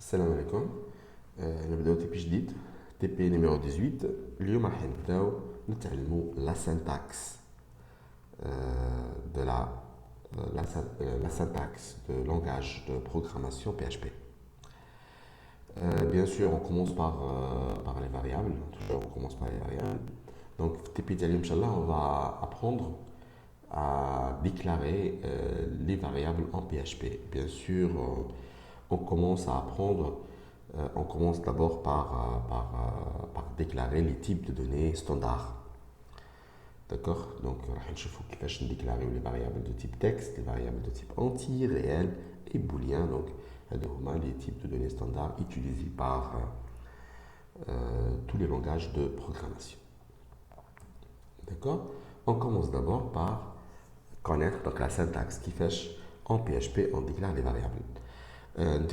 السلام عليكم. نبداو تيبي جديد، تيبي نيميرو 18. اليوم راح نبداو نتعلمو لا سينتاكس de la syntaxe de langage de programmation PHP. Bien sûr, on commence par les variables. Toujours, on commence par les variables. Donc, TP Dali, Inch'Allah, on va apprendre à déclarer les variables en PHP. Bien sûr, on commence à apprendre, on commence d'abord par déclarer les types de données standards. D'accord. Donc, je vais déclarer les variables de type texte, les variables de type entier, réel et booléen. Donc, les types de données standards utilisés par tous les langages de programmation. D'accord. On commence d'abord par connaître donc, la syntaxe qui fait en PHP, on déclare les variables. Nous allons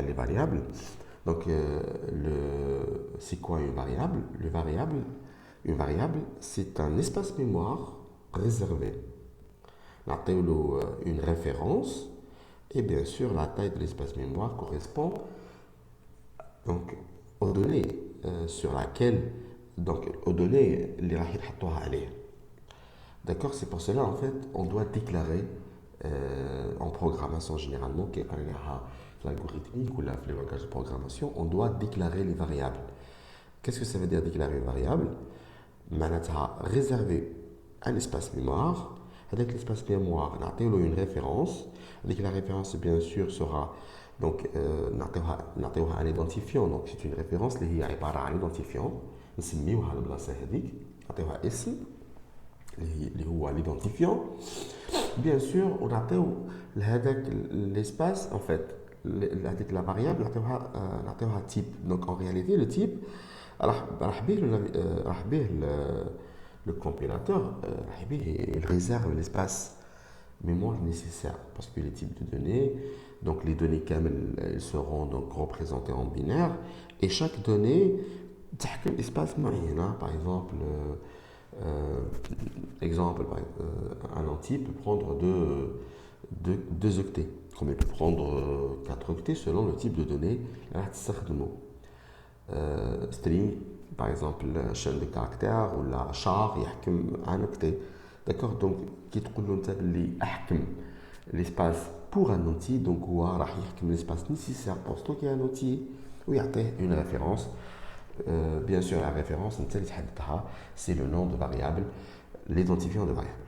les variables. Donc, c'est quoi une variable? Une variable, c'est un espace mémoire réservé. On a une référence et bien sûr, la taille de l'espace mémoire correspond donc, aux données sur laquelle, donc aux données les aller. D'accord, c'est pour cela en fait, on doit déclarer en programmation généralement, qui est l'algorithmique ou les langages de programmation, on doit déclarer les variables. Qu'est-ce que ça veut dire déclarer une variable? Réserver un espace mémoire. Avec l'espace mémoire, on a une référence. Avec la référence, bien sûr, sera donc un identifiant. Donc, c'est une référence qui est un identifiant. نسميوها البلاصه هذيك نعطيوها اسم اللي هو l'identifiant. Bien sûr, on a l'espace, en fait, avec la variable, on a un type. Donc, en réalité, le type, le compilateur, il réserve l'espace mémoire nécessaire parce que les types de données, donc les données elles seront donc représentées en binaire et chaque donnée تحكم espace moyen. Par exemple, un entier peut prendre deux octets, comme il peut prendre 4 octets selon le type de données. String, par exemple, chaîne de caractères ou la char, il y a un octet. D'accord. Donc, qui l'espace pour un entier, donc l'espace nécessaire pour stocker un entier, ou il y a une référence. Bien sûr, la référence, c'est le nom de variable, l'identifiant de variable.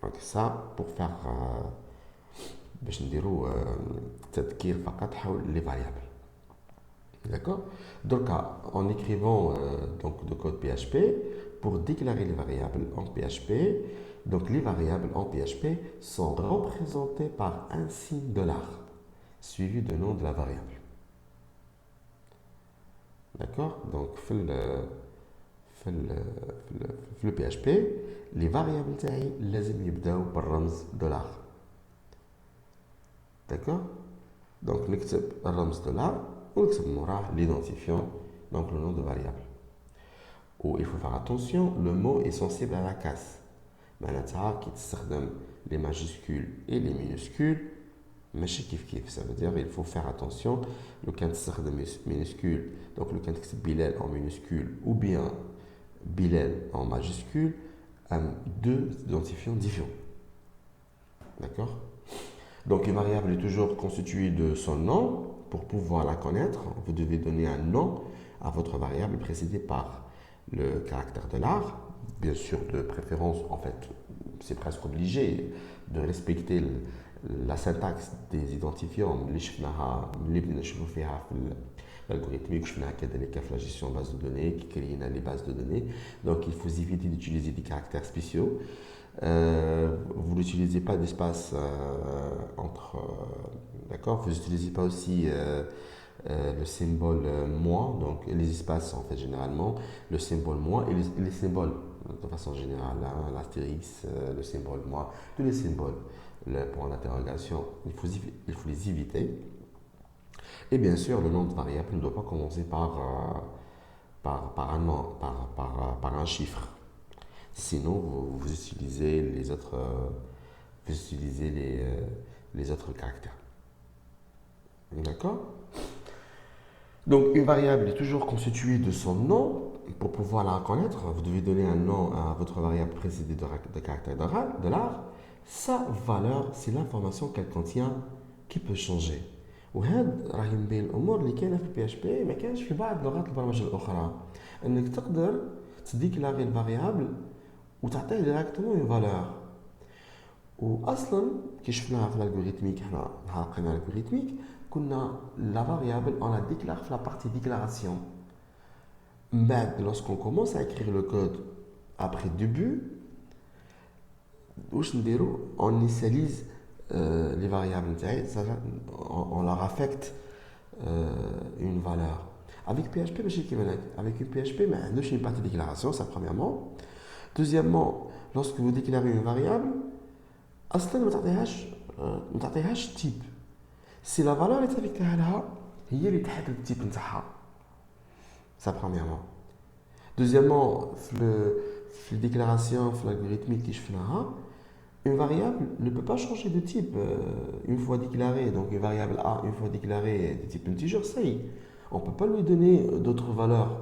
Donc ça, pour faire les variables. D'accord. Donc, en écrivant donc, le code PHP, pour déclarer les variables en PHP, donc les variables en PHP sont représentées par un signe $, suivi du nom de la variable. D'accord. Donc, le PHP, les variables لازم يبداو بالرمز $. D'accord. Donc, نكتب الرمز $. ونكتب موراه l'identifiant, donc le nom de variable. Ou il faut faire attention, le mot est sensible à la casse. معناتها كي تستخدم les majuscules et les minuscules ماشي كيف. Ça veut dire il faut faire attention لو كان تستخدم minuscule, donc لو كان تكتب بلال en minuscule ou bien Bilal en majuscule, deux identifiants différents. D'accord. Donc une variable est toujours constituée de son nom. Pour pouvoir la connaître, vous devez donner un nom à votre variable précédée par le caractère $. Bien sûr, de préférence, en fait, c'est presque obligé de respecter la syntaxe des identifiants. L'algorithmique, je la gestion de base de données, qui crée les bases de données. Donc, il faut éviter d'utiliser des caractères spéciaux. Vous n'utilisez pas d'espace entre. D'accord. Vous n'utilisez pas aussi le symbole moins. Donc, les espaces, en fait, généralement, le symbole moins et les symboles, de façon générale, l'astérix, le symbole moins, tous les symboles, le point d'interrogation, il faut les éviter. Et bien sûr, le nom de variable ne doit pas commencer par un chiffre. Sinon, vous utilisez les autres caractères. D'accord. Donc, une variable est toujours constituée de son nom. Pour pouvoir la reconnaître, vous devez donner un nom à votre variable précédée de caractère de l'art. Sa valeur, c'est l'information qu'elle contient qui peut changer. وهاد راه من بين الامور اللي كاينه في البي اتش بي ما كانش في بعض لغات البرمجه الاخرى انك تقدر تديكلاري الفاريابل وتعطيه ديريكتومون اون فالور واصلا كي شفناها في الالغوريثميك حنا نهار لقينا الالغوريثميك كنا لا فاريابل اون لا ديكلار في لا بارتي ديكلاراسيون من بعد lorsqu'on commence à écrire le code après début واش نديرو on initialise les variables نتاعي on leur affecte une valeur. Avec PHP, avec une PHP, mais une partie de déclaration, ça premièrement. Deuxièmement, lorsque vous déclarez une variable, أصلاً ما تعطيهاش type. Si la valeur est avec لها هي اللي تحدد التيب نتاعها. Ça premièrement. Deuxièmement, في déclaration, في l'algorithmique qui شفناها, une variable ne peut pas changer de type une fois déclarée. Donc une variable A, une fois déclarée de type integer, ça y est. On ne peut pas lui donner d'autres valeurs.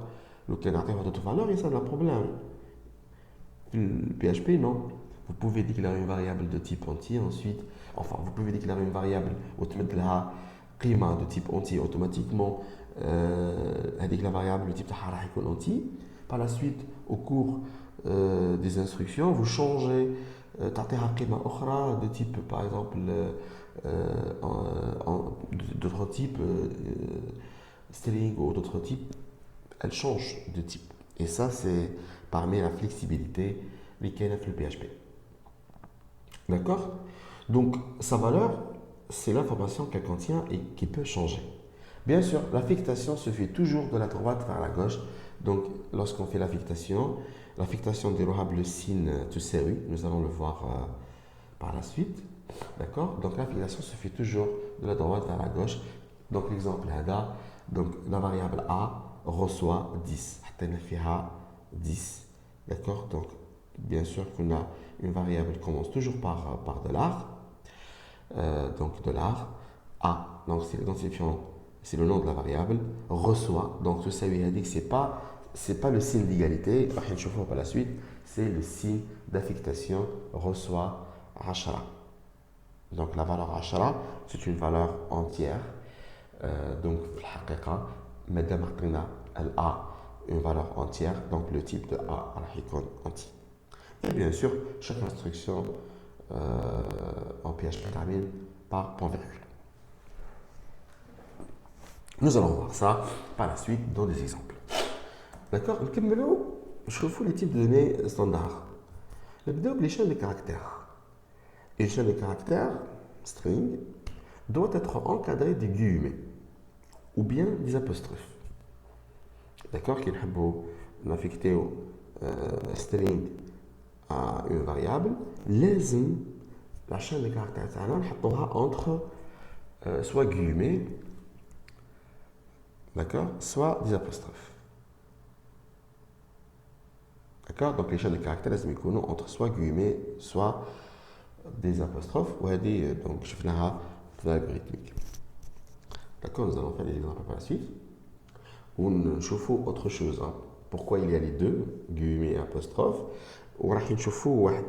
Le canarder a d'autres valeurs et ça a un problème. Le PHP, non. Vous pouvez déclarer une variable de type entier ensuite. Enfin, vous pouvez déclarer une variable automatique de type entier automatiquement. Avec la variable de type entier. Par la suite, au cours des instructions, vous changez تعطيها قيمة أخرى de type par exemple d'autres types string ou d'autres types, elle change de type. Et ça, c'est parmi la flexibilité qui est dans le PHP. D'accord? Donc, sa valeur, c'est l'information qu'elle contient et qui peut changer. Bien sûr, l'affectation se fait toujours de la droite vers la gauche. Donc, lorsqu'on fait l'affectation déroulable le signe to série, nous allons le voir par la suite. D'accord? Donc, l'affectation se fait toujours de la droite vers la gauche. Donc, l'exemple là, donc la variable A reçoit 10. 10. D'accord? Donc, bien sûr qu'on a une variable qui commence toujours par de l'art. Donc, de l'art. A, donc c'est l'identifiant, c'est le nom de la variable. Reçoit, donc tout ça veut dire que c'est pas le signe d'égalité, par la suite, c'est le signe d'affectation reçoit 10. Donc la valeur 10, c'est une valeur entière. Donc, madame elle a une valeur entière, donc le type de A est entier. Et bien sûr, chaque instruction en PHP termine par point virgule. Nous allons voir ça par la suite dans des exemples. D'accord? Je vous les types de données standards. نبداو les chaînes de caractères. Une chaîne de caractères, string, doit être encadrée des guillemets ou bien des apostrophes. D'accord? Qui nous affecter string à une variable, la chaîne de caractères entre soit guillemets, d'accord, soit des apostrophes. D'accord? Donc les chaînes de caractères, elles sont entre soit guillemets, soit des apostrophes, ou donc je fais l'algorithmique. D'accord? Nous allons faire des exemples par la suite. Où nous voyons autre chose. Hein. Pourquoi il y a les deux, guillemets et apostrophes. Ou nous voyons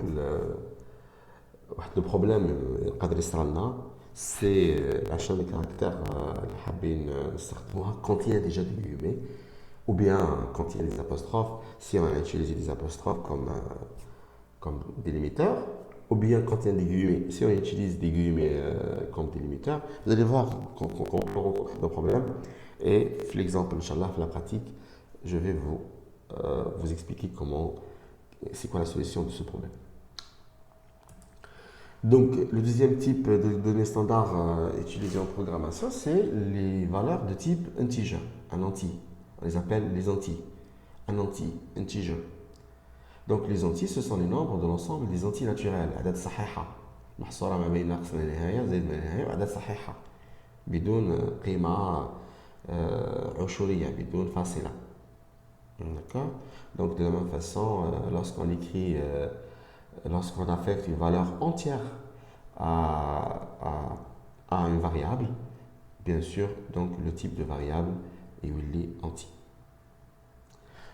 le problème c'est la chaîne de caractères quand il y a déjà des guillemets ou bien quand il y a des apostrophes, si on a utilisé des apostrophes comme délimitateur, ou bien quand il y a des guillemets, si on utilise des guillemets comme délimitateur, vous allez voir qu'on rencontre le problème. Et l'exemple, Inch'Allah, la pratique, je vais vous expliquer c'est quoi la solution de ce problème. Donc, le deuxième type de données standards utilisées en programmation, c'est les valeurs de type integer, un entier. On les appelle les entiers. Un entier, integer. Donc, les entiers, ce sont les nombres de l'ensemble des entiers naturels. عدد صحيحة. محصورة ما بين ناقص من النهاية زائد من النهاية وعدد صحيحة. بدون قيمة عشرية, بدون فاصلة. D'accord? Donc, de la même façon, lorsqu'on affecte une valeur entière à une variable, bien sûr, donc le type de variable يولي anti.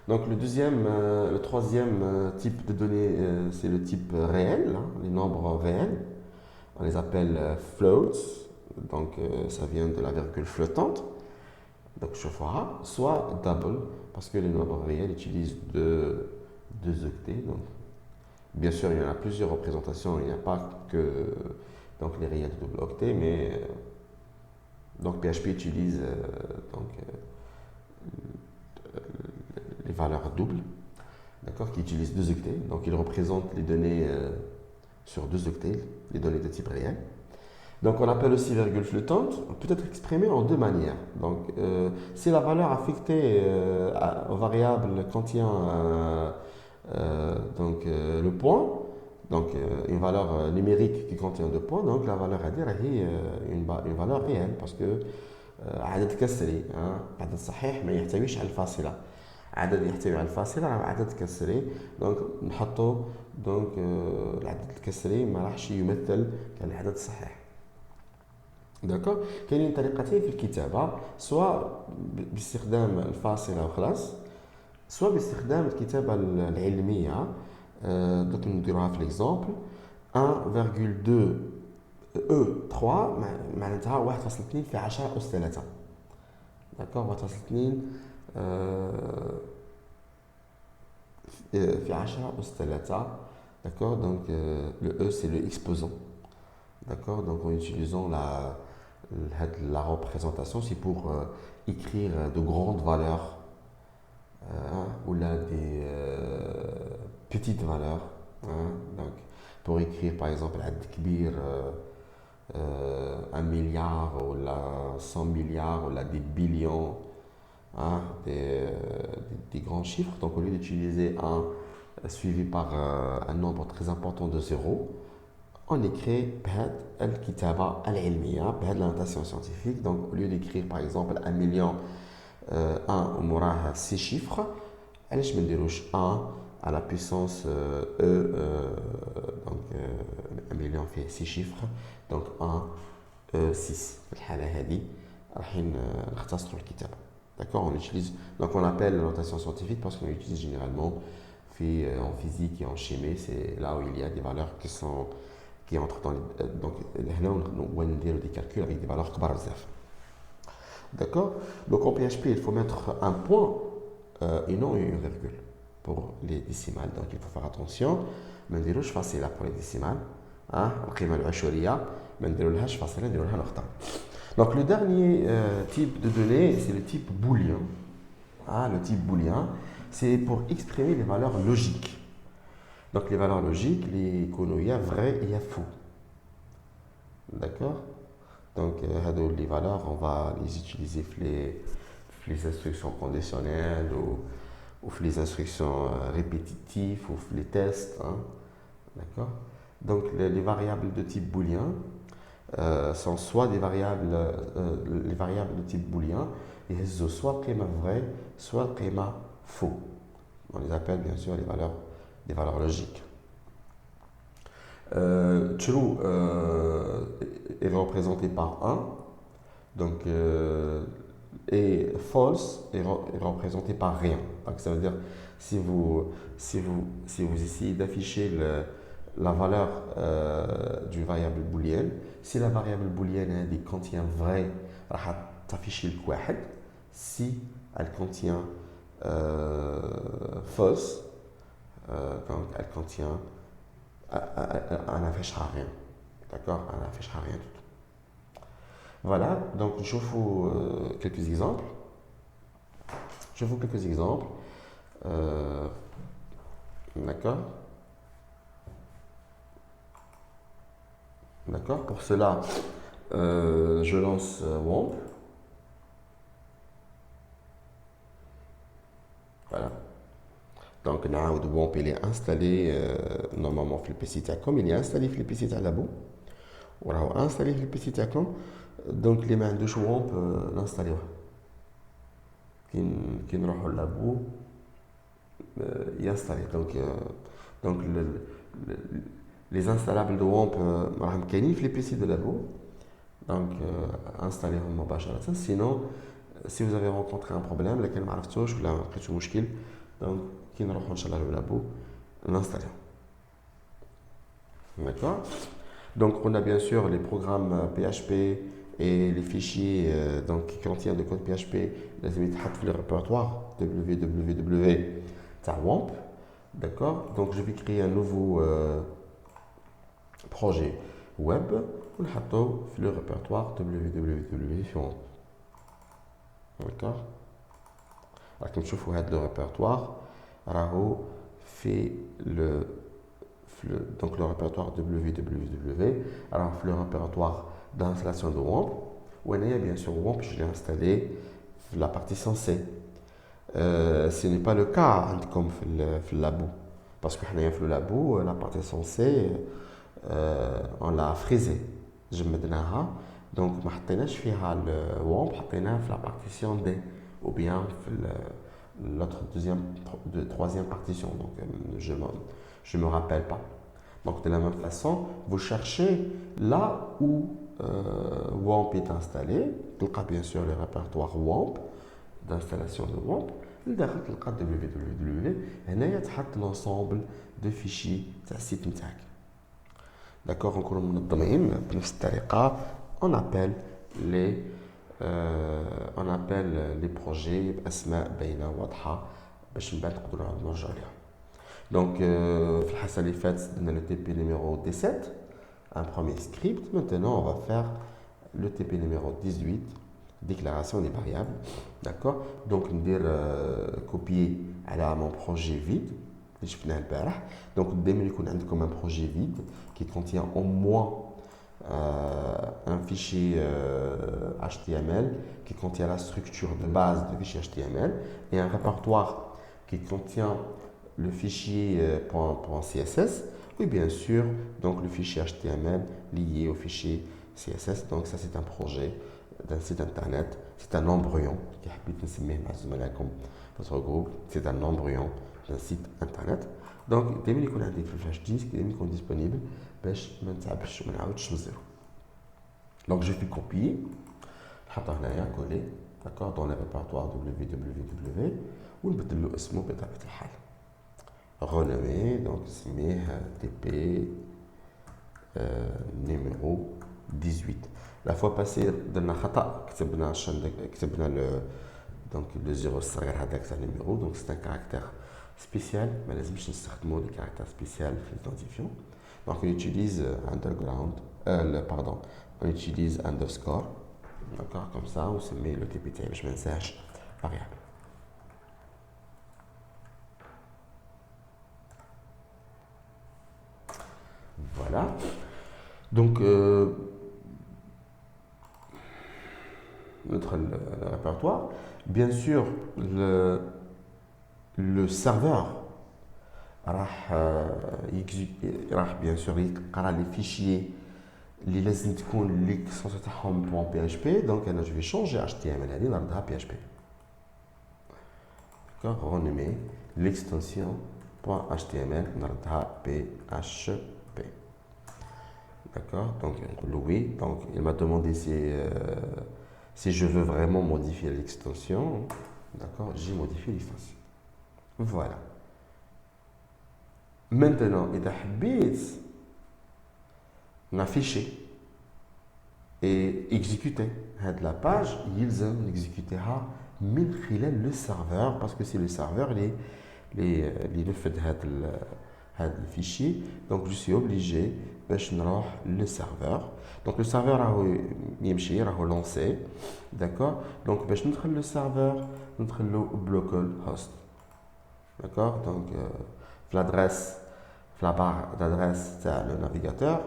Donc le troisième type de données, c'est le type réel, hein, les nombres réels. On les appelle floats, donc ça vient de la virgule flottante. Donc je ferai soit double, parce que les nombres réels utilisent deux octets. Donc, bien sûr, il y en a plusieurs représentations, il n'y a pas que donc, les réels de double octet, mais donc PHP utilise les valeurs doubles, d'accord, qui utilisent deux octets. Donc il représente les données sur deux octets, les données de type réel. Donc on appelle aussi virgule flottante, peut être exprimée en deux manières. Donc si la valeur affectée aux variables contient le point, donc une valeur numérique qui contient deux points, donc la valeur à dire est une valeur réelle parce que عدد كسري عدد صحيح ما يحتويش على الفاصلة. عدد يحتوي على الفاصلة راه عدد كسري، دونك نحطو دونك العدد الكسري ما راحش يمثل كالعدد الصحيح. داكوغ، كاينين طريقتين في الكتابة، سواء باستخدام الفاصلة وخلاص، سواء باستخدام الكتابة العلمية. دوك نديروها في ليكزامبل 1,2 E3 معناتها 1.2 في 10 أس 3. داكوغ، 1.2 في 10 أس 3. D'accord, donc le E c'est le exposant. D'accord, donc en utilisant la représentation, c'est pour écrire de grandes valeurs ou là des petites valeurs. Donc pour écrire par exemple عدد كبير 1 milliard ou là 100 milliards ou là des billions, des grands chiffres. Donc au lieu d'utiliser un suivi par un nombre très important de zéros, on écrit بهاد الكتابة العلمية بهاد la notation scientifique. Donc au lieu d'écrire par exemple 1 million 1 وموراه 6 chiffres, علاش ما نديروش 1 à la puissance E, donc 1 million fait 6 chiffres, donc 1 6. في الحالة هذه رايحين نختصروا الكتابة. D'accord, on utilise, donc on appelle la notation scientifique parce qu'on l'utilise généralement en physique et en chimie. C'est là où il y a des valeurs qui entrent dans les, donc là on dit des calculs avec des valeurs كبار بزاف. D'accord, donc en PHP il faut mettre un point et non une virgule pour les décimales. Donc il faut faire attention, ما نديروش فاصلة pour les décimales. القيمة العشرية ما نديرولهاش فاصلة، نديرولها نقطة. Donc le dernier type de données, c'est le type booléen. Le type booléen, c'est pour exprimer les valeurs logiques. Donc les valeurs logiques, les il y a vrai et il y a faux. D'accord. Donc les valeurs, on va les utiliser pour les instructions conditionnelles ou pour les instructions répétitives ou pour les tests. D'accord. Donc les variables de type booléen sont soit les variables de type booléen, et soit قيمة vraie, soit قيمة faux. On les appelle bien sûr des valeurs logiques. True est représenté par 1, donc, et false est représenté par rien. Donc ça veut dire si vous essayez d'afficher la valeur d'une variable booléenne, si la variable booléenne contient vrai, راح تافيشي لك واحد. Si elle contient false, donc elle contient elle n'affichera rien. D'accord, elle n'affichera rien du tout. Voilà, donc je vous quelques exemples. D'accord. D'accord, pour cela, je lance WOMP. Voilà. Donc, WOMP il est installé normalement sur le PC تاعكم. Il est installé sur le PC تاع لابو. وراهو installé sur le PC تاعكم. Donc, اللي ما عندوش WOMP نانستاليوه. كي نروحوا لابو ينستالي. Donc les installables de WOMP راهم كاينين في les PC de labo. Donc installez-les مباشرة. Sinon si vous avez rencontré un problème lequel ما عرفتوش ولا ما لقيتو مشكل donc كي نروحوا ان شاء الله للابو l'installer. D'accord. Donc on a bien sûr les programmes PHP et les fichiers donc, qui contiennent le code PHP لازم يتحط في le répertoire www تاع WAMP. D'accord. Donc je vais créer un nouveau projet web ونحطو في le répertoire www في WAMP. D'accord. راكم تشوفوا هذا le répertoire راهو في donc le répertoire www alors le répertoire d'installation de WAMP où il y a bien sûr WAMP je l'ai installé dans la partie censée. Ce n'est pas le cas comme في le labo parce que في le labo la partie censée on l'a frisée جمدناها donc ما حطيناش فيها WAMP حطيناها في la partition D ou bien l'autre troisième partition donc je me rappelle pas. Donc de la même façon, vous cherchez là où WAMP est installé. Vous avez bien sûr le répertoire WAMP, d'installation de WAMP. Vous avez www. Et là, il y a l'ensemble de fichiers de site NTAC. D'accord, on appelle les projets بأسماء باينة واضحة باش من بعد نقدروا نرجعوا لها. Donc, في الحصة اللي فاتت درنا le TP numéro 17, un premier script. Maintenant, on va faire le TP numéro 18, déclaration des variables. D'accord. Donc, on va copier à mon projet vide. Donc, dès que vous avez un projet vide qui contient au moins un fichier HTML qui contient la structure de base du fichier HTML et un répertoire qui contient le fichier .css et bien sûr donc le fichier HTML lié au fichier CSS. Donc ça c'est un projet d'un site internet, c'est un embryon votre groupe, c'est un embryon d'un site internet. Donc dès que vous avez le flash disk, dès que disponible, donc je fais copier, coller, d'accord, dans le répertoire www ou le اسمه بطبيعة الحال. Renommé, donc c'est TP numéro 18. La fois passée, dans la khata, donc le 0 c'est un numéro, donc c'est un caractère spécial, mais les mot des caractères spéciaux l'identifiant. Donc on utilise on utilise underscore, d'accord, comme ça, on se met le TP je message variable. Voilà. Donc, notre répertoire. Bien sûr, le serveur bien sûr les fichiers اللي لازم تكون l'extension تاعهم .php. donc انا je vais changer HTML هذه نردها PHP. D'accord, renommer l'extension .html نردها PHP. D'accord, donc oui, donc il m'a demandé si je veux vraiment modifier l'extension. D'accord, j'ai modifié l'extension. Voilà. Maintenant, إذا حبيت نافيشي et exécuter la page, يلزم نexécuterها من خلال le serveur parce que c'est le serveur اللي ينفذ هذا الفيشي. Donc je suis obligé باش نروح le serveur. Donc le serveur راهو يمشي راهو lancé. D'accord. Donc باش ندخل le serveur ندخلو localhost. D'accord. Donc l'adresse, la barre d'adresse تاع le navigateur,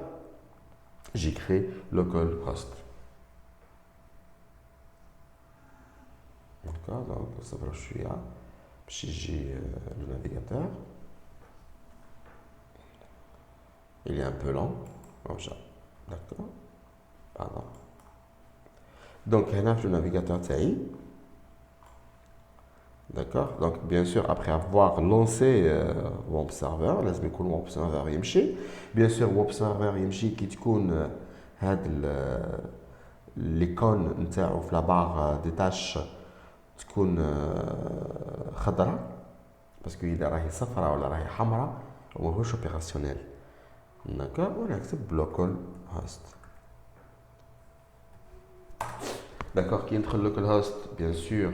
j'ai créé localhost. D'accord. Donc ça va شوية باش يجي le navigateur. Il est un peu lent, comme ça. D'accord. Pardon. Donc, on a le navigateur TAI. D'accord. Donc, bien sûr, après avoir lancé Web Server, لازم يكون Web Server يمشي. Bien sûr, Web Server يمشي كي تكون هاد l'icône نتاعو في la barre des tâches تكون خضراء باسكو اذا راهي صفراء ولا راهي حمراء ماهوش اوبيراسيونيل. داكور ونكتب لوكال هوست. داكور كي ندخل لوكال هوست بيان سور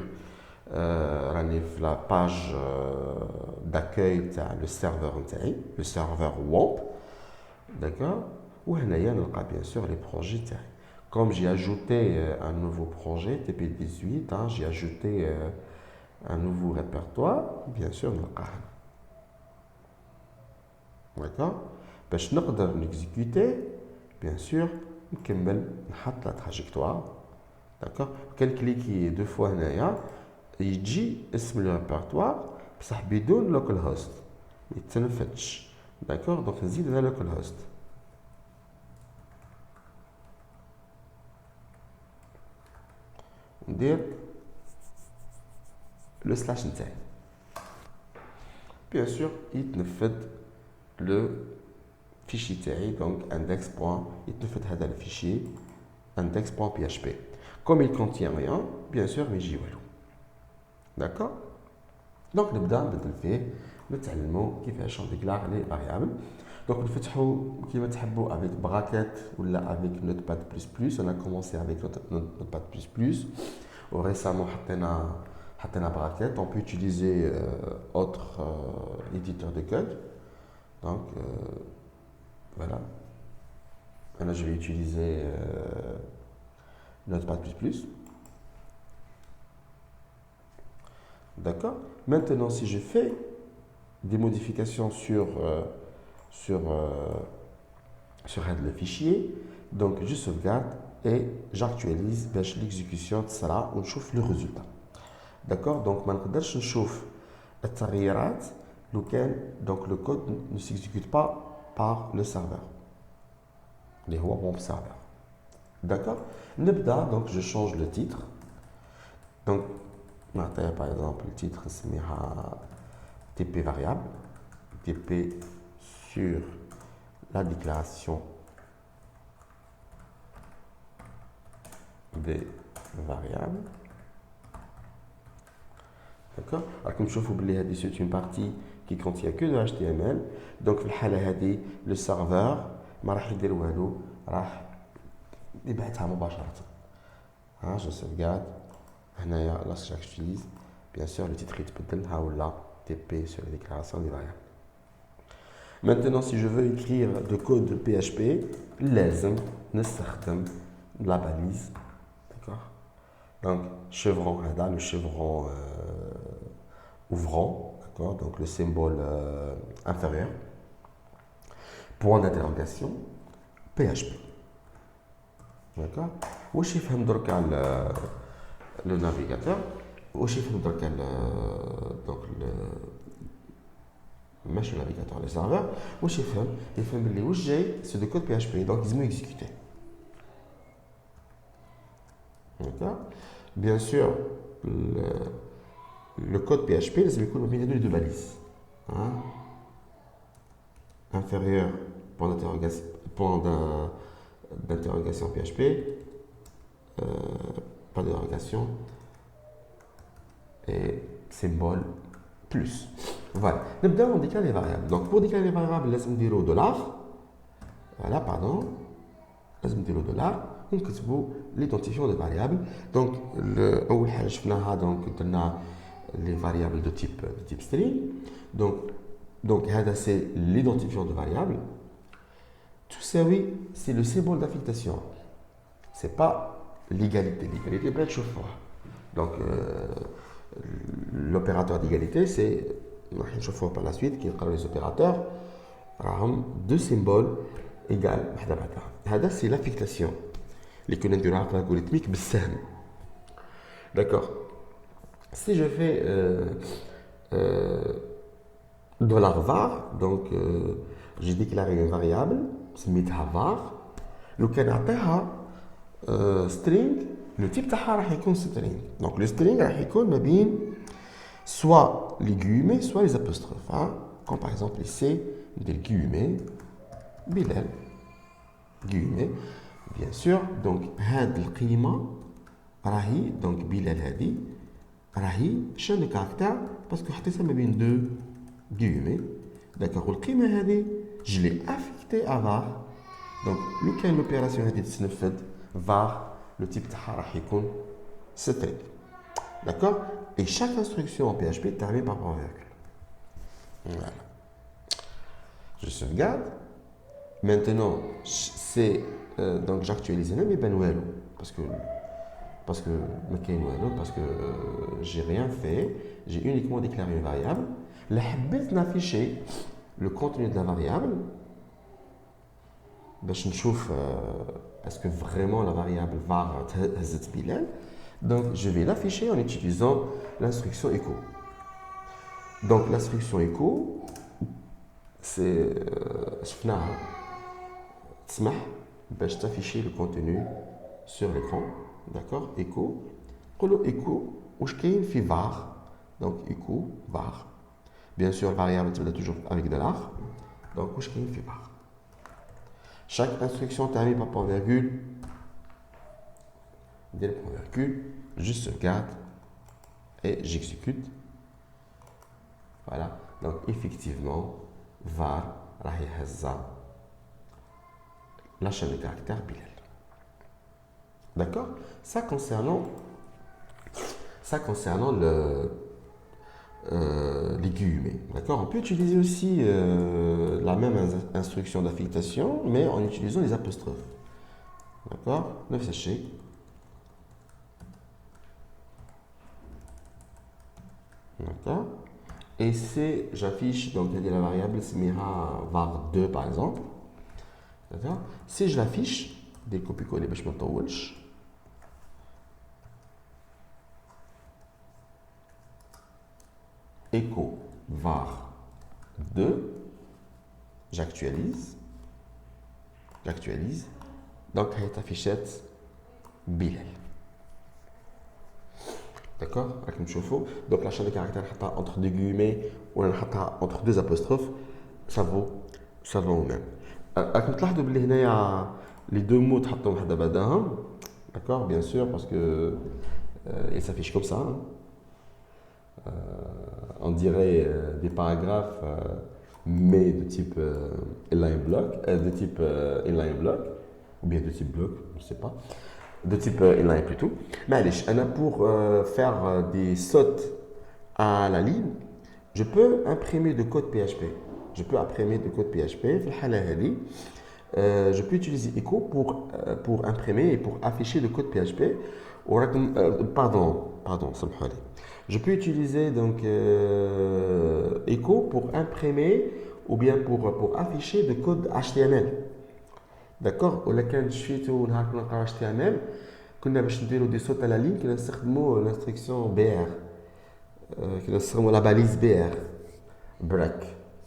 راني في لا باج داكوي تاع لو سيرفور نتاعي لو سيرفور ووب. داكور وهنايا نلقى بيان سور لي بروجي تاعي. Comme j'ai ajouté un nouveau projet TP18, hein, j'ai ajouté un nouveau répertoire, bien sûr, نلقاه. D'accord. باش نقدر نكزيكوتي بيان سور نكمل نحط لا تراجيكتوار. داكور كان كليكي دو فوا هنايا يجي اسم لو ريبرتوار بصح بدون لوكال هوست ما يتنفتش. داكور دونك نزيد هنا لوكال هوست. ندير لو سلاش نتاعي بيان سور يتنفذ لو فيشي تاعي. دونك اندكس بوان يتنفذ هذا الفيشي index بوان بي اش بي. كوم il contient rien بيان سور ما يجي والو. داكور دونك نبدا نبدل فيه نتعلمو كيفاش نديكلار لي فاريابل. دونك نفتحو كيما تحبوا افيك براكيت ولا افيك نوتباد بلس بلس. انا كومونسي افيك نوتباد بلس بلس وريسامون حطينا براكيت. on peut utiliser autre éditeur de code. donc voilà maintenant je vais utiliser Notepad++. D'accord. Maintenant, si je fais des modifications sur le fichier, donc je sauvegarde et j'actualise l'exécution sera on chauffe le résultat. D'accord. Donc ما نقدرش نشوف التغييرات لو كان donc le code ne s'exécute pas par le serveur اللي هو mon serveur. D'accord. نبدا donc je change le titre. donc نعطيها par exemple le titre نسميها TP variable TP sur la déclaration des variables. D'accord. Alors comme je vous l'ai dit, c'est une partie qui contient que de HTML. donc في الحالة هذه le serveur ما راح يدير والو راح يبعثها مباشرة. je sauvegarde هنايا lorsque j'actualise bien sûr le titre يتبدل ها ولا TP sur la déclaration des variables. Maintenant si je veux écrire de code PHP لازم نستخدم la balise. D'accord. donc chevron هذا le chevron ouvrant. D'accord. donc le symbole inférieur point d'interrogation PHP. D'accord. واش يفهم دركا le navigateur واش يفهم دركا donc ماشي le navigateur le serveur واش يفهم بلي واش جاي c'est de code PHP donc لازم exécuter. D'accord. bien sûr le code PHP لازم يكون ما بين هذو deux balises. inférieur point d'interrogation PHP pas d'interrogation et symbole plus. Voilà. نبداو on déclare les variables. donc pour déclarer les variables لازم نديرو $. voilà pardon لازم نديرو $. ونكتبوا l'identifiant des variables. donc اول حاجه شفناها donc درنا les variables de type string. donc هذا c'est l'identifiant de variable. tout ça oui c'est le symbole d'affectation. c'est pas l'égalité بغيت تشوفوها. donc l'opérateur d'égalité c'est راح نشوفوه par la suite كي نقراو les opérateurs راهم deux symboles égal وحده بعدها. هذا c'est l'affectation اللي كنا نديروها في l'algorithmique بالسهم. d'accord. si je fais $var donc j'ai déclaré une variable سميتها var. لو كان نعطيها string le type تاعها راح يكون string. donc le string راح يكون ما بين soit les guillemets soit les apostrophes. comme par exemple ici des guillemets بلال guillemets bien sûr. donc هاد القيمة راهي donc بلال هذه راهي chaîne de caractères parce que حطيتها ما بين deux guillemets. D'accord. والقيمة هذه je l'ai affectée à var. Donc لو كان l'opération هذه تتنفذ var le type تاعها راح يكون string. D'accord. Et chaque instruction en PHP termine par point virgule. Voilà. Je sauvegarde. Maintenant, c'est donc j'actualise mais ben والو parce que j'ai rien fait, j'ai uniquement déclaré une variable. La حبيت d'afficher le contenu de la variable. باش نشوف est-ce que vraiment la variable var هزت بلال. Donc je vais l'afficher en utilisant l'instruction echo. Donc l'instruction echo c'est شفناها تسمح باش تافيشي le contenu sur l'écran. D'accord. Echo نقول له echo واش كاين في var. Donc echo var. Bien sûr la variable تبدا toujours avec de l'ar. Donc واش كاين في var. Chaque instruction termine par point virgule. Dès le point virgule, je sauvegarde et j'exécute. Voilà. Donc effectivement, var راح يهزا la chaîne de caractères Bilal. D'accord. Ça concernant les guillemets. D'accord. On peut utiliser aussi la même instruction d'affectation, mais en utilisant les apostrophes. D'accord. نفس الشيء. D'accord. Et c'est, j'affiche donc la variable سميها var2 par exemple. D'accord. Si je l'affiche, dès le copier-coller باش ما نطولش. Echo var 2, j'actualise, donc elle est affichée Bilal. D'accord. Donc la chaîne de caractères entre deux guillemets ou entre deux apostrophes, ça vaut au même. راكم تلاحظوا بلي هنايا les deux mots تحطوا وحده بعدهم. D'accord, bien sûr, parce que il s'affiche comme ça. On dirait des paragraphes, mais de type inline block, de type inline block, ou bien de type bloc, je ne sais pas, de type inline plutôt. Mais allez, pour faire des sautes à la ligne, je peux imprimer de code PHP. Je peux utiliser Echo pour imprimer et pour afficher le code PHP. Pardon, je peux utiliser donc Echo pour imprimer ou bien pour afficher le code HTML. D'accord. ولكن شفيتو نهار كنا نقراو HTML كنا باش نديرو دي صوت على لين كنا نستخدمو l'instruction BR كنا نستخدمو la balise BR break.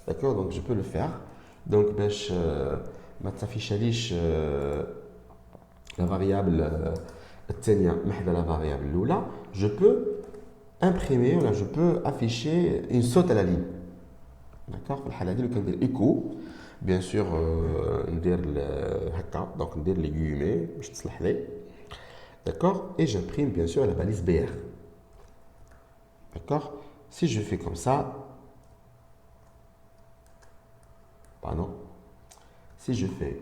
D'accord. Donc je peux le faire. Donc باش ما تافيشاليش la variable الثانية محدا la variable الأولى, je peux imprimer ولا je peux afficher une saute à la ligne. D'accord. في الحالة هذه لو كندير ايكو bien sûr ندير هكا donc ندير les guillemets باش تصلح لي. D'accord. Et j'imprime bien sûr la balise BR. D'accord. Si je fais comme ça, pardon, si je fais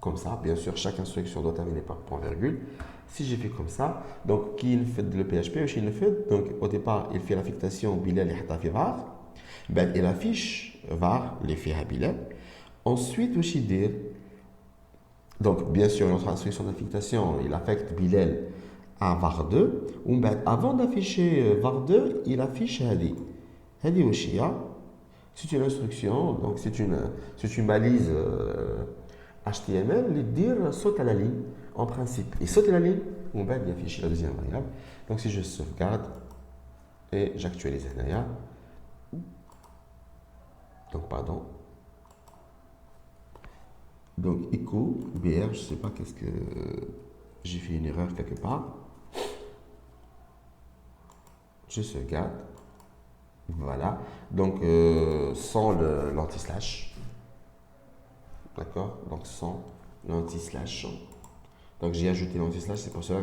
comme ça, bien sûr chaque instruction doit terminer par point virgule. Si j'ai fait comme ça, donc qui fait le PHP ou il le fait, donc au départ il fait l'affectation Bilal et Hata fait var, ben il affiche var les fait à Bilal. Ensuite aussi dire, donc bien sûr notre instruction d'affectation il affecte Bilal à var2, ou ben avant d'afficher var2 il affiche Hadi Oshia. C'est une instruction, donc c'est une balise HTML, les dire saute à la ligne en principe. Il saute à la ligne, on va afficher la deuxième variable. Donc si je sauvegarde et j'actualise Hanaya, donc pardon, donc echo BR, je ne sais pas qu'est-ce que j'ai fait une erreur quelque part. Je sauvegarde. Voilà, donc sans l'anti-slash. D'accord. Donc sans l'anti-slash. Donc j'ai ajouté l'anti-slash, c'est pour cela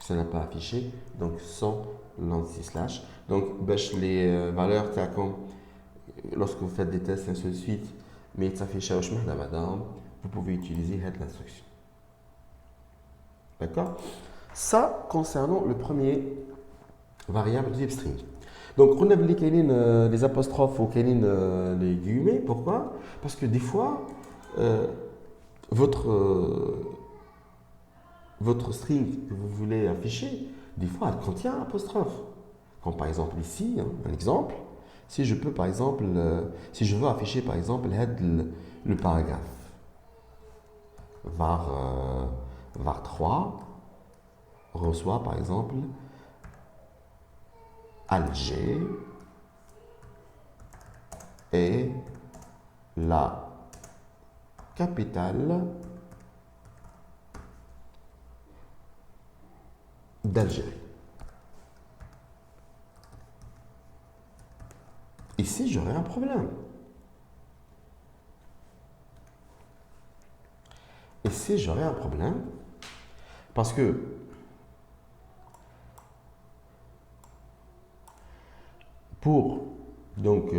ça n'a pas affiché, donc sans l'anti-slash. Donc, les valeurs, comme lorsque vous faites des tests, et ainsi de suite, mais ça affiche au chemin madame, vous pouvez utiliser l'instruction. D'accord? Ça, concernant le premier variable type string. Donc, on a les apostrophes ou les guillemets. Pourquoi? Parce que des fois, euh, votre, votre string que vous voulez afficher, des fois, elle contient un apostrophe. Comme par exemple ici, un exemple, si je peux par exemple, si je veux afficher par exemple le paragraphe, var 3 reçoit par exemple Alger est la capitale d'Algérie. Ici, j'aurais un problème. Ici, j'aurais un problème parce que pour donc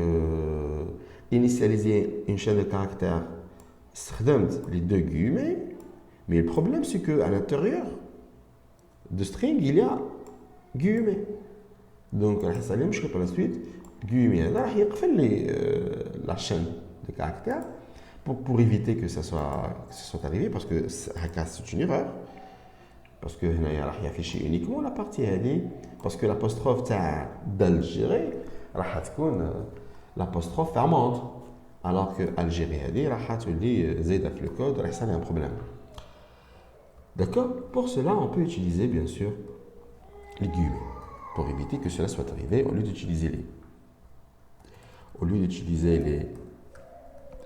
initialiser une chaîne de caractères, les deux guillemets, mais le problème c'est qu'à l'intérieur de string, il y a guillemets. Donc, ça va par la suite, guillemets, là, il y a la chaîne de caractères pour éviter que ça soit arrivé, parce que c'est une erreur. Parce que il y a affiché uniquement la partie هذه, parce que l'apostrophe d'Algérie راح تكون l'apostrophe fermante, alors que Algérie هذه راح تولي زايده في le code, راح يصير un problème. D'accord? Pour cela, on peut utiliser bien sûr les guillemets pour éviter que cela soit arrivé au lieu d'utiliser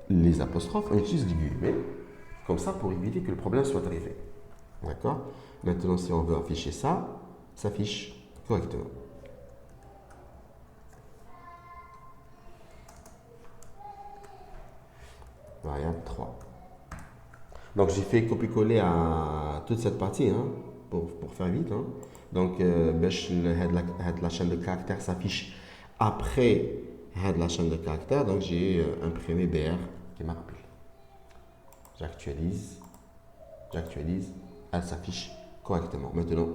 les apostrophes, on utilise les guillemets comme ça pour éviter que le problème soit arrivé. D'accord? Maintenant, si on veut afficher ça, ça s'affiche correctement. Variable 3. Donc, j'ai fait copier-coller à toute cette partie pour faire vite. Donc, la chaîne de caractères s'affiche après la chaîne de caractères. Donc, j'ai imprimé BR qui m'a rappelé. J'actualise, elle s'affiche correctement. Maintenant,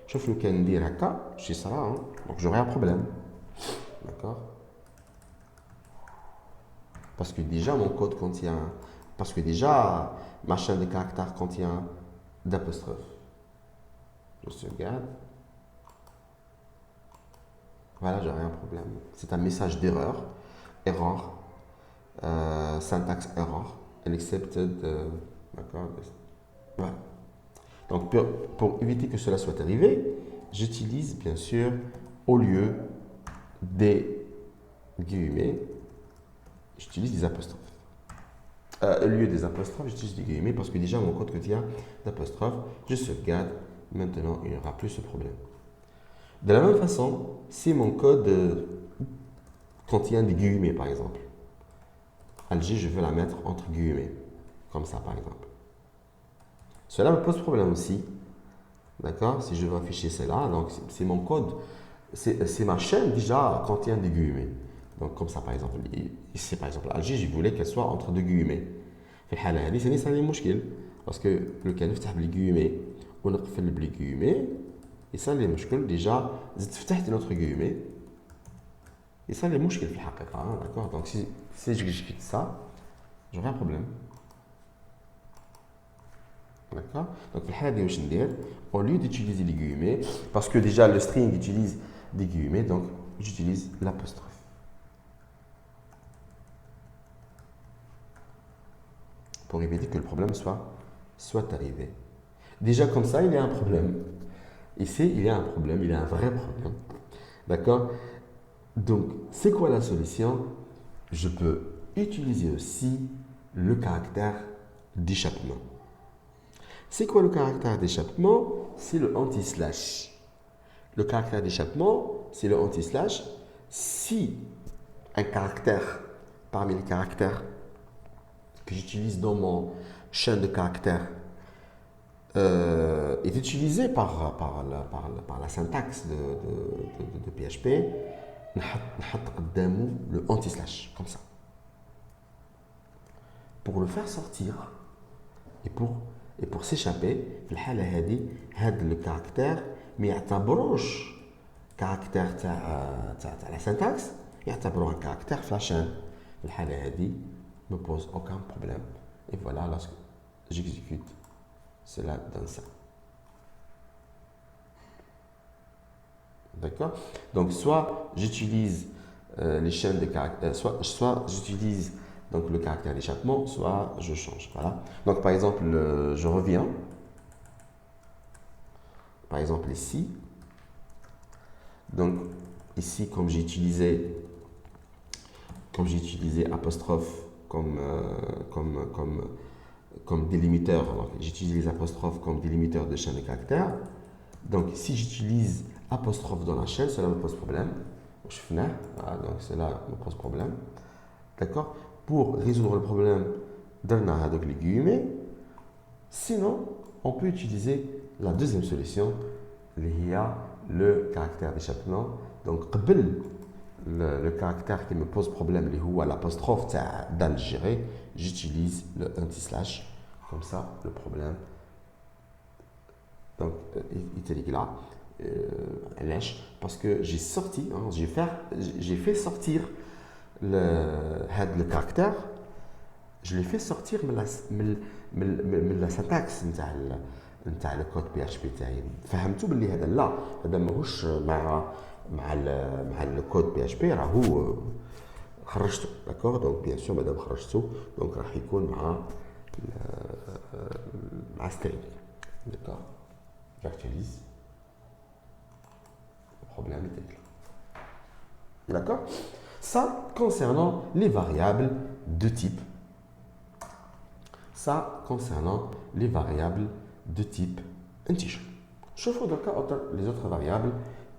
je fais le dire à K, c'est ça, donc j'aurai un problème. D'accord? Parce que déjà, mon code contient. Parce que déjà, ma chaîne de caractères contient d'apostrophes. Je sauvegarde. Voilà, j'aurai un problème. C'est un message d'erreur. Error. Syntax error. Unaccepted. D'accord? Voilà. Donc, pour éviter que cela soit arrivé, j'utilise bien sûr, au lieu des guillemets, j'utilise des apostrophes. Au lieu des apostrophes, j'utilise des guillemets parce que déjà mon code contient d'apostrophes. Je sauvegarde. Maintenant, il n'y aura plus ce problème. De la même façon, si mon code contient des guillemets, par exemple, Alger, je veux la mettre entre guillemets, comme ça, par exemple. Cela me pose problème aussi. D'accord? Si je veux afficher cela, donc c'est mon code, c'est ma chaîne déjà contient des guillemets. Donc comme ça par exemple, ici par exemple Alger, je voulais qu'elle soit entre deux guillemets. في الحالة هذه ثاني صار لي مشكل باسكو لو كان نفتح بالجيمي ونقفل بالجيمي يصير لي مشكل ديجا زدت فتحت نوتر جيمي يصير لي مشكل في الحقيقة. داكور دونك si je fais ça, j'aurai un problème. D'accord? Donc, au lieu d'utiliser les guillemets, parce que déjà le string utilise des guillemets, donc j'utilise l'apostrophe. Pour éviter que le problème soit arrivé. Déjà comme ça, il y a un problème. Ici, il y a un problème, il y a un vrai problème. D'accord? Donc, c'est quoi la solution? Je peux utiliser aussi le caractère d'échappement. C'est quoi le caractère d'échappement? C'est le anti-slash. Le caractère d'échappement, c'est le anti-slash. Si un caractère, parmi les caractères que j'utilise dans mon chaîne de caractères, est utilisé par la syntaxe de PHP. نحط قدامه le anti-slash comme ça pour le faire sortir et pour s'échapper في الحالة هذه le caractère ما يعتبروش caractère تاع la syntaxe يعتبروه un caractère flashant في الحالة هذه ne pose aucun problème et voilà lorsque j'exécute cela donne ça. D'accord. Donc, soit j'utilise les chaînes de caractères, soit j'utilise donc le caractère d'échappement, soit je change. Voilà. Donc, par exemple, je reviens. Par exemple, ici. Donc, ici, comme j'ai utilisé apostrophe comme délimiteur, j'utilise les apostrophes comme délimiteur de chaîne de caractères. Donc, si j'utilise apostrophe dans la chaîne, cela me pose problème. Voilà, donc cela me pose problème. D'accord. Pour résoudre le problème d'un avec les guillemets, sinon, on peut utiliser la deuxième solution, le caractère d'échappement. Donc, le caractère qui me pose problème, l'apostrophe d'Algérie, j'utilise le anti-slash. Comme ça, le problème. Donc, il est là. Parce que j'ai sorti, j'ai fait sortir le caractère, je l'ai fait sortir de la syntaxe نتاع le code PHP تاعي. فهمتوا باللي هذا ماهوش مع le code PHP راهو خرجته. d'accord. donc bien sûr مادام خرجته donc راح يكون مع string. d'accord. j'actualise. Problème est là. D'accord. Ça, concernant les variables de type. Ça, concernant les variables de type integer. Je vous donc les autres variables.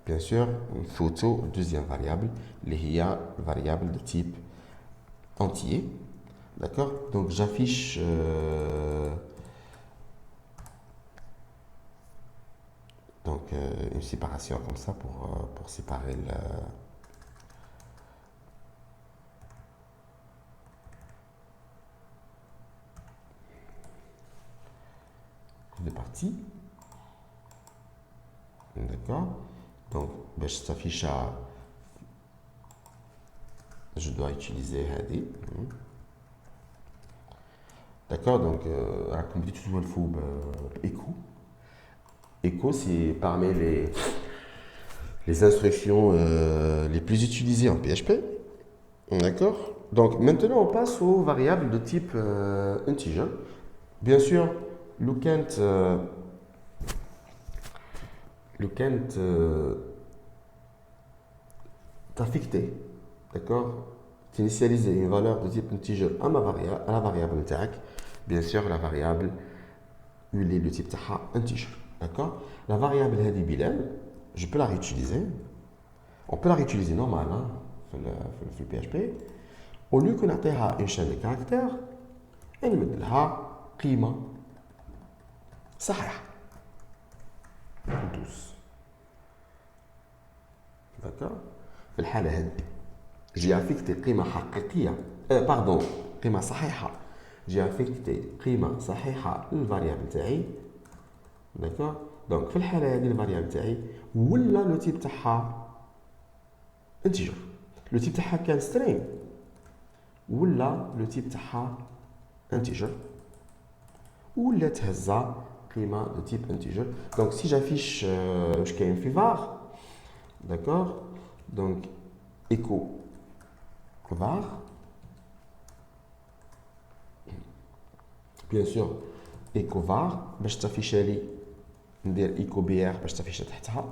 Bien sûr, une photo, deuxième variable, les variables de type entier. D'accord. Donc, j'affiche une séparation comme ça pour séparer les parties. D'accord. Donc, je s'affiche à. Je dois utiliser Hadi. D'accord. Donc, comme dit tout le monde, écho. Echo, c'est parmi les instructions les plus utilisées en PHP. D'accord. Donc maintenant, on passe aux variables de type integer. Bien sûr, le t'affecter, d'accord, t'initialiser une valeur de type integer à la variable tag. Bien sûr, la variable elle est de type integer. D'accord. La variable هذه Bilal, je peux la réutiliser. On peut la réutiliser normal في le PHP. Au lieu qu'on ait une chaîne de caractères, elle met لها قيمة صحيحة. 12. d'accord. في الحالة هذه j'ai affecté قيمة حقيقية قيمة صحيحة. j'ai affecté قيمة صحيحة للفاريابل تاعي. d'accord. donc في الحالة هذه الفاريابل تاعي ولا لو تيب تاعها انتيجر. لو تيب تاعها كان string ولا لو تيب تاعها انتيجر ولا تهزا قيمة de type integer. donc si j'affiche واش كاين في var. d'accord. donc echo var. bien sûr echo var باش تافيش لي ندير ايكو بي ار باش تافيش تحتها.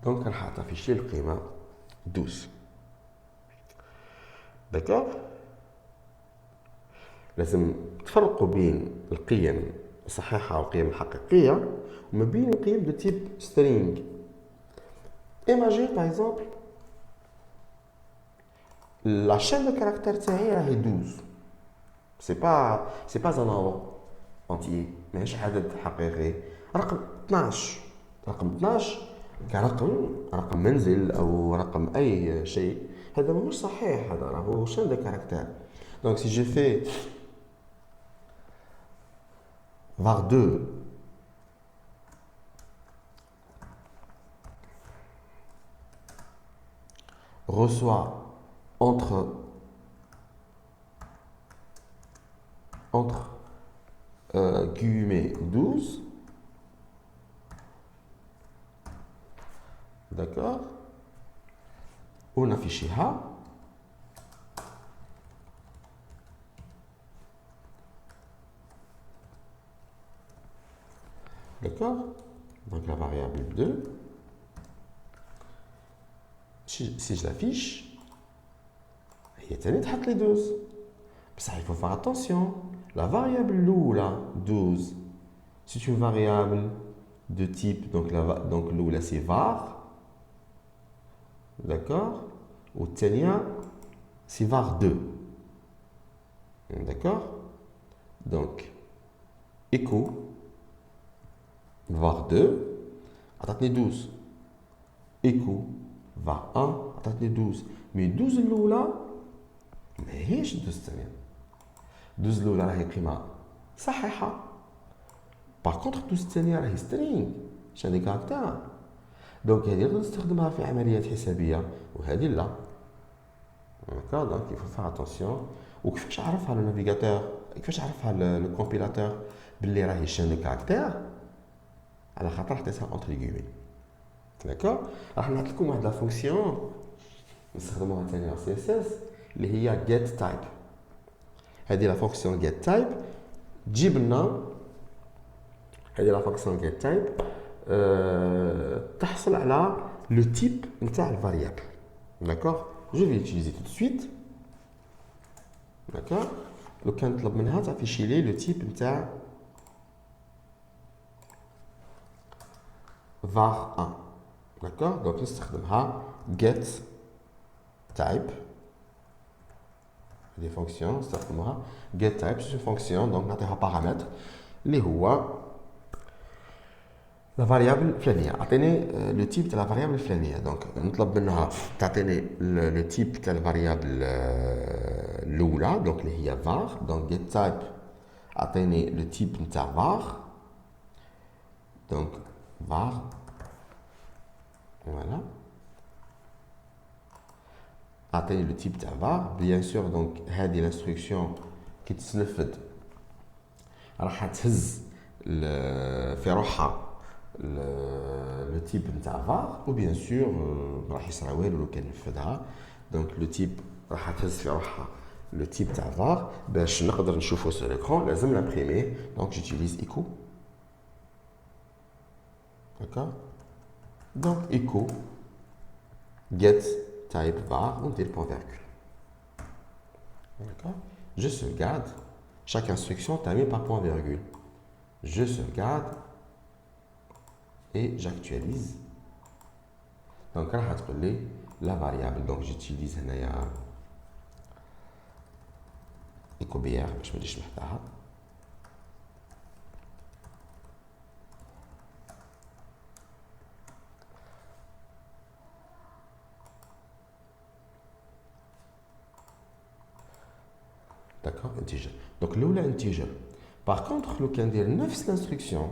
دونك راح تعطي القيمه 12. داكوغ. لازم تفرقوا بين القيم الصحيحه والقيم الحقيقيه وما بين القيم دو تيب string. Imagine par exemple La chaîne de caractères تاعي راهي 12. C'est pas un nombre entier ماهيش عدد حقيقي. رقم 12. رقم 12 رقم منزل او رقم اي شيء هذا مش صحيح. هذا راهو chaîne de caractères. Donc si je fais var 2 reçoit entre guillemets 12, d'accord, on affichera, d'accord, donc la variable 2, si je l'affiche, il y a les 12. Ça, il faut faire attention. La variable l'oula 12, c'est une variable de type, donc l'oula c'est var, d'accord, ou tenia c'est var 2, d'accord, donc écho var 2 عطاتني 12 écho var 1 عطاتني 12 mais 12 الاولى ماهيش 12 الثانيه. 12 الاولى راهي قيمه صحيحه. باغ كونطخ 12 الثانيه راهي سترينغ شان دي كاركتير. دونك هذه نقدر نستخدمها في عمليات حسابيه وهذه لا. داكور دونك il faut faire attention. وكيفاش عرفها لو نافيغاتور، كيفاش عرفها لو كومبيلاتور باللي راهي شان دي كاركتير؟ على خاطر حطيتها اونتر غيومي. داكور راح نعطي لكم واحد لا فونكسيون نستخدموها ثاني في سي اس اس اللي هي get type. هذه لا فونكسيون get type تجيب لنا هذه لا فونكسيون get type تحصل على لو تيب نتاع الفاريابل. داكور جو في utiliser tout de suite. داكور لو كان نطلب منها تعطي لي لو تيب نتاع var 1. D'accord, donc نستخدمها get type. des fonctions نستخدموها get type. c'est une fonction donc نعطيها paramètre اللي هو la variable الفلانيه. اعطيني لو تيب تاع la variable الفلانيه. دونك نطلب منها تعطيني لو تيب تاع الفاريابل الاولى دونك اللي هي var. donc get type اعطيني لو تيب نتاع var. donc var voilà. اعطيني لو تيب تاع var. bien sûr donc هذه l'instruction كي تتنفذ راح تهز في روحها لو تيب نتاع var و bien sûr راح يصرى والو لو كان نفذها. دونك لو تيب راح تهز في روحها لو تيب تاع var باش نقدر نشوفو سو ليكرون لازم لامبريمي. دونك j'utilise echo. D'accord, donc echo get type var on dit le point virgule. D'accord, je sauvegarde. Chaque instruction termine par point virgule. Je sauvegarde et j'actualise. Donc là la variable donc j'utilise هنايا echo br باش ما نجيش نحطها. D'accord, integer. Donc l'oula integer. Par contre, le can dire نفس l'instruction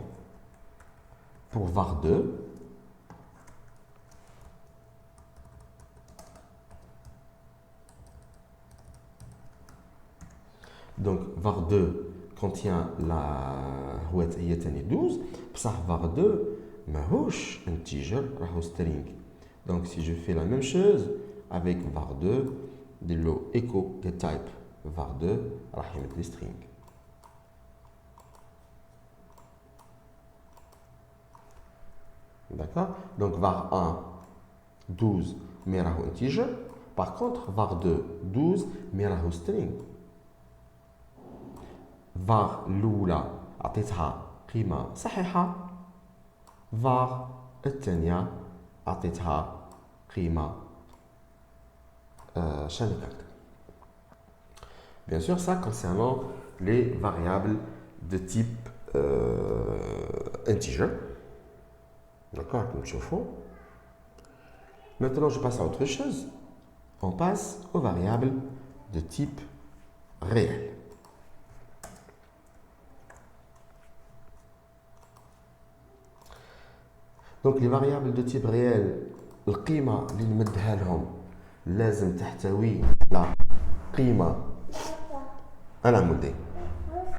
pour var 2. Donc var 2 contient la هي ثاني 12 بصح var 2 ماهوش integer راهو string. Donc si je fais la même chose avec var 2 نديرلو echo get type var 2 راح يمد لي string. D'accord, donc var 1 12 mais راهو integer. Par contre var 2 12 mais راهو string. var الاولى عطيتها قيمه صحيحه. var الثانيه عطيتها قيمه chaîne de caractères. Bien sûr, ça concernant les variables de type integer. D'accord, comme je fais. Maintenant, je passe à autre chose. On passe aux variables de type réel. Donc, les variables de type réel, القيمة اللي نمدها لهم لازم تحتوي على قيمة العمودية.